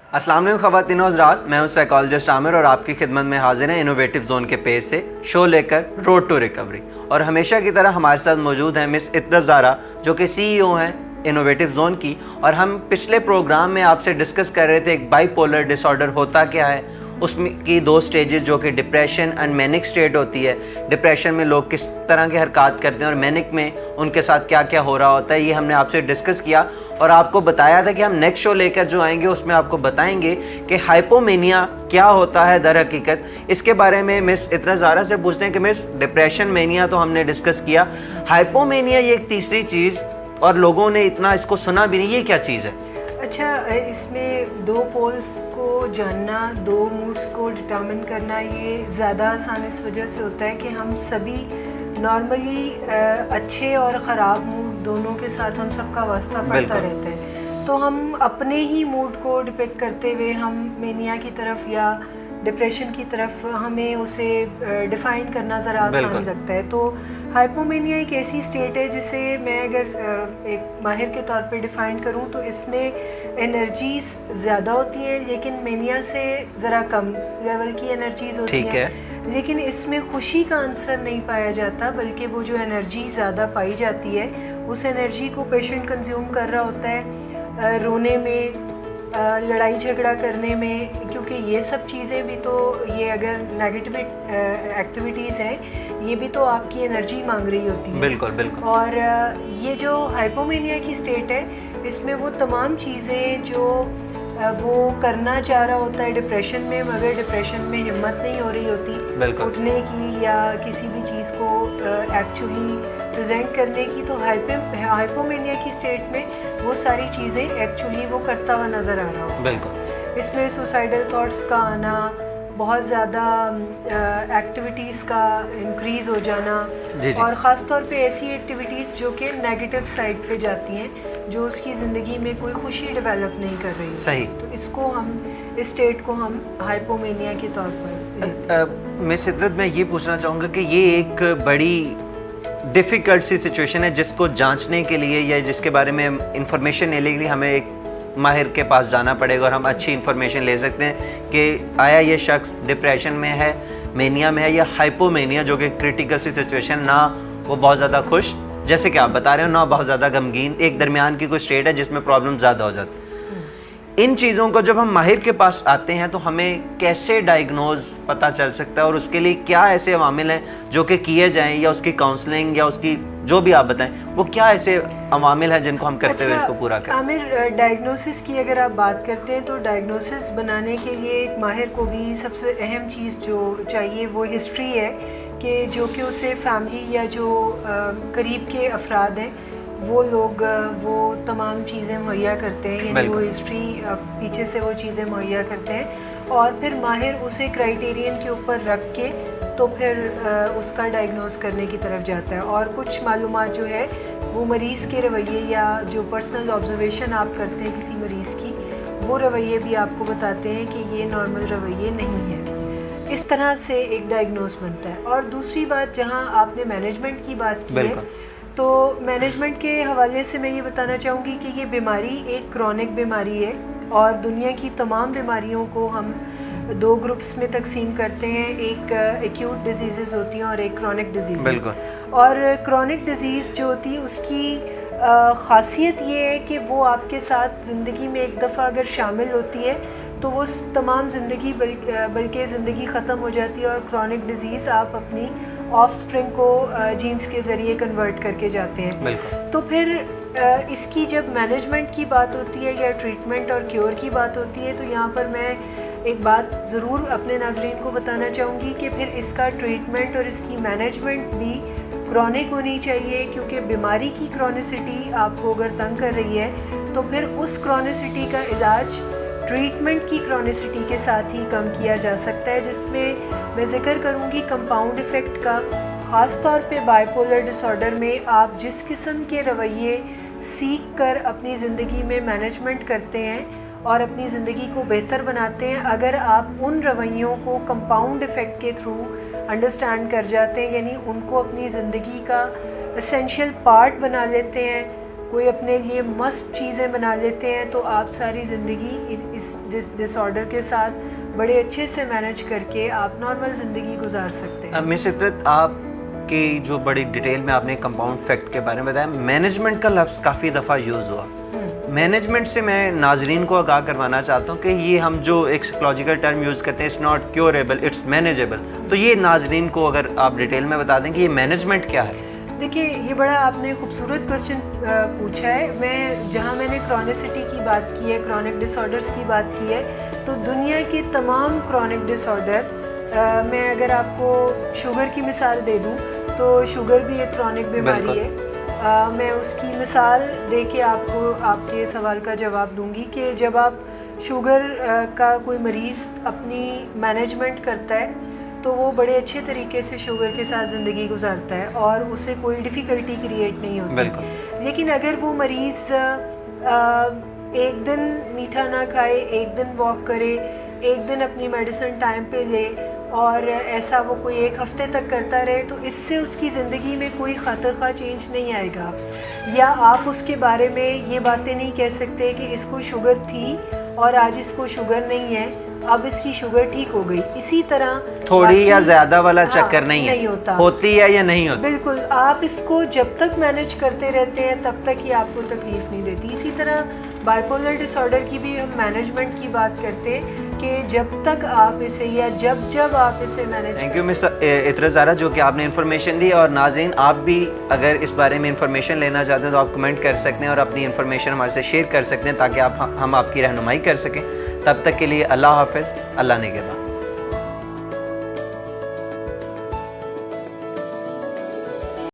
अस्सलाम वालेकुम ख़वातीन और हज़रात, मैं हूं साइकोलॉजिस्ट आमिर और आपकी खिदमत में हाजिर है इनोवेटिव जोन के पेज से शो लेकर रोड टू रिकवरी। और हमेशा की तरह हमारे साथ मौजूद हैं मिस इतरत ज़ारा, जो कि CEO हैं इनोवेटिव जोन की। और हम पिछले प्रोग्राम में आपसे डिस्कस कर रहे थे एक बाइपोलर डिसऑर्डर होता क्या है, उसमें की 2 स्टेजेस जो कि डिप्रेशन एंड मैनिक स्टेट होती है। डिप्रेशन में लोग किस तरह के हरकत करते हैं और मैनिक में उनके साथ क्या क्या हो रहा होता है, ये हमने आपसे डिस्कस किया और आपको बताया था कि हम नेक्स्ट शो लेकर जो आएंगे उसमें आपको बताएंगे कि हाइपोमेनिया क्या होता है दर हकीकत। इसके बारे में मिस इतरत ज़ारा से पूछते हैं कि मिस, डिप्रेशन मेनिया तो हमने डिस्कस किया, हाइपोमेनिया ये एक तीसरी चीज़ और लोगों ने इतना इसको सुना भी नहीं, ये क्या चीज़ है? अच्छा, इसमें 2 पोल्स को जानना, 2 मूड्स को डिटर्मिन करना ये ज़्यादा आसान इस वजह से होता है कि हम सभी नॉर्मली अच्छे और ख़राब मूड दोनों के साथ हम सबका वास्ता पड़ता रहता है। तो हम अपने ही मूड को डिपेक्ट करते हुए हम मेनिया की तरफ या डिप्रेशन की तरफ हमें उसे डिफ़ाइन करना ज़रा आसान लगता है। तो हाइपोमेनिया एक ऐसी स्टेट है जिसे मैं अगर एक माहिर के तौर पे डिफ़ाइन करूं तो इसमें एनर्जीज़ ज़्यादा होती हैं, लेकिन मेनिया से ज़रा कम लेवल की एनर्जीज़ होती हैं। लेकिन इसमें खुशी का आंसर नहीं पाया जाता, बल्कि वो जो एनर्जी ज़्यादा पाई जाती है उस एनर्जी को पेशेंट कंज्यूम कर रहा होता है रोने में, लड़ाई झगड़ा करने में, क्योंकि ये सब चीज़ें भी तो, ये अगर नेगेटिव एक्टिविटीज़ हैं ये भी तो आपकी एनर्जी मांग रही होती है। बिल्कुल बिल्कुल। और ये जो हाइपोमेनिया की स्टेट है इसमें वो तमाम चीज़ें जो वो करना चाह रहा होता है डिप्रेशन में, मगर डिप्रेशन में हिम्मत नहीं हो रही होती उठने की या किसी भी चीज़ को एक्चुअली प्रेजेंट करने की, तो हाइपोमेनिया की स्टेट में वो सारी चीज़ें एक्चुअली वो करता हुआ नज़र आ रहा हो। बिल्कुल। इसमें सुसाइडल थॉट्स का आना, बहुत ज़्यादा एक्टिविटीज़ का इंक्रीज़ हो जाना, और ख़ास तौर पे ऐसी एक्टिविटीज़ जो कि नेगेटिव साइड पे जाती हैं, जो उसकी ज़िंदगी में कोई खुशी डेवलप नहीं कर रही। सही। तो इसको हम, इस स्टेट को हम हाइपोमेनिया के तौर पर मिस इतरत, मैं ये पूछना चाहूँगा कि ये एक बड़ी डिफ़िकल्ट सी सिचुएशन है जिसको जांचने के लिए या जिसके बारे में इंफॉर्मेशन लेने के लिए हमें एक माहिर के पास जाना पड़ेगा और हम अच्छी इन्फॉर्मेशन ले सकते हैं कि आया ये शख्स डिप्रेशन में है, मेनिया में है, या हाइपोमेनिया जो कि क्रिटिकल सी सिचुएशन, ना वो बहुत ज़्यादा खुश जैसे कि आप बता रहे हो, ना बहुत ज़्यादा गमगीन, एक दरमियान की कोई स्टेट है जिसमें प्रॉब्लम ज़्यादा हो जाती है। इन चीज़ों को जब हम माहिर के पास आते हैं तो हमें कैसे डायग्नोज पता चल सकता है और उसके लिए क्या ऐसे अवामिल हैं जो कि किए जाएं, या उसकी काउंसलिंग या उसकी जो भी आप बताएं, वो क्या ऐसे अवामिल हैं जिनको हम करते हुए इसको पूरा करें? आमिर, डायग्नोसिस की अगर आप बात करते हैं तो डायग्नोसिस बनाने के लिए एक माहिर को भी सबसे अहम चीज़ जो चाहिए वो हिस्ट्री है, कि जो कि उसे फैमिली या जो करीब के अफराद हैं वो लोग वो तमाम चीज़ें मुहैया करते हैं, यानी वो हिस्ट्री पीछे से वो चीज़ें मुहैया करते हैं, और फिर माहिर उसे क्राइटेरियन के ऊपर रख के तो फिर उसका डायग्नोस करने की तरफ जाता है। और कुछ मालूमात जो है वो मरीज़ के रवैये या जो पर्सनल ऑब्जर्वेशन आप करते हैं किसी मरीज़ की, वो रवैये भी आपको बताते हैं कि ये नॉर्मल रवैये नहीं है। इस तरह से एक डायग्नोस बनता है। और दूसरी बात, जहाँ आपने मैनेजमेंट की बात की है, तो मैनेजमेंट के हवाले से मैं ये बताना चाहूँगी कि ये बीमारी एक क्रॉनिक बीमारी है और दुनिया की तमाम बीमारियों को हम 2 ग्रुप्स में तकसीम करते हैं। एक एक्यूट डिजीज़ होती हैं और एक क्रॉनिक डिजीज़। और क्रॉनिक डिजीज़ जो होती है उसकी ख़ासियत ये है कि वो आपके साथ ज़िंदगी में एक दफ़ा अगर शामिल होती है तो वो तमाम ज़िंदगी बल्कि ज़िंदगी ख़त्म हो जाती है। और क्रॉनिक डिजीज़ आप अपनी ऑफ स्प्रिंग को जीन्स के ज़रिए कन्वर्ट करके जाते हैं। तो फिर इसकी जब मैनेजमेंट की बात होती है या ट्रीटमेंट और क्योर की बात होती है, तो यहाँ पर मैं एक बात ज़रूर अपने नाज़रीन को बताना चाहूँगी कि फिर इसका ट्रीटमेंट और इसकी मैनेजमेंट भी क्रॉनिक होनी चाहिए, क्योंकि बीमारी की क्रॉनिसिटी आपको अगर तंग कर रही है तो फिर उस क्रॉनिसिटी का इलाज ट्रीटमेंट की क्रॉनिसिटी के साथ ही कम किया जा सकता है, जिसमें मैं ज़िक्र करूँगी कंपाउंड इफ़ेक्ट का। ख़ास तौर पे बाइपोलर डिसऑर्डर में आप जिस किस्म के रवैये सीख कर अपनी ज़िंदगी में मैनेजमेंट करते हैं और अपनी ज़िंदगी को बेहतर बनाते हैं, अगर आप उन रवैयों को कंपाउंड इफ़ेक्ट के थ्रू अंडरस्टैंड कर जाते हैं, यानी उनको अपनी ज़िंदगी का एसेंशियल पार्ट बना लेते हैं, कोई अपने लिए मस्त चीज़ें बना लेते हैं तो आप सारी ज़िंदगी इस डिसऑर्डर के साथ बड़े अच्छे से मैनेज करके आप नॉर्मल ज़िंदगी गुजार सकते हैं। मिस इतरत, आपकी जो बड़ी डिटेल में आपने कंपाउंड फैक्ट के बारे में बताया, मैनेजमेंट का लफ्ज़ काफ़ी दफ़ा यूज़ हुआ। मैनेजमेंट से मैं नाजरीन को आगाह करवाना चाहता हूँ कि ये हम जो एक साइकोलॉजिकल टर्म यूज़ करते हैं, it's not curable, it's manageable. तो ये नाजरीन को अगर आप डिटेल में बता दें कि ये मैनेजमेंट क्या है। देखिए, ये बड़ा आपने खूबसूरत क्वेश्चन पूछा है। जहाँ मैंने क्रॉनिसिटी की बात की है, क्रॉनिक डिसऑर्डर्स की बात की है, तो दुनिया के तमाम क्रॉनिक डिसऑर्डर, मैं अगर आपको शुगर की मिसाल दे दूँ तो शुगर भी एक क्रॉनिक बीमारी है। मैं उसकी मिसाल दे के आपको आपके सवाल का जवाब दूंगी कि जब आप शुगर का कोई मरीज़ अपनी मैनेजमेंट करता है तो वो बड़े अच्छे तरीके से शुगर के साथ ज़िंदगी गुजारता है और उसे कोई डिफ़िकल्टी क्रिएट नहीं होती। लेकिन अगर वो मरीज़ एक दिन मीठा ना खाए, एक दिन वॉक करे, एक दिन अपनी मेडिसिन टाइम पे ले और ऐसा वो कोई एक हफ्ते तक करता रहे, तो इससे उसकी ज़िंदगी में कोई खातिर खा चेंज नहीं आएगा। या आप उसके बारे में ये बातें नहीं कह सकते कि इसको शुगर थी और आज इसको शुगर नहीं है, अब इसकी शुगर ठीक हो गई। इसी तरह थोड़ी या ज़्यादा वाला चक्कर नहीं है, होता, होती है या नहीं होती। बिल्कुल, आप इसको जब तक मैनेज करते रहते हैं तब तक ही आपको तकलीफ़ नहीं देती। इसी तरह बाइपोलर डिसऑर्डर की भी हम मैनेजमेंट की बात करते हैं कि जब तक आप इसे या जब आप इसे manage. Thank you miss Itrat Zara, जो कि आपने इन्फॉर्मेशन दी। और नाज़रीन, आप भी अगर इस बारे में इन्फॉर्मेशन लेना चाहते हैं तो आप कमेंट कर सकते हैं और अपनी इन्फॉर्मेशन हमारे से शेयर कर सकते हैं ताकि हम आपकी रहनुमाई कर सकें। तब तक के लिए अल्लाह हाफ़िज़, अल्लाह निगहबान।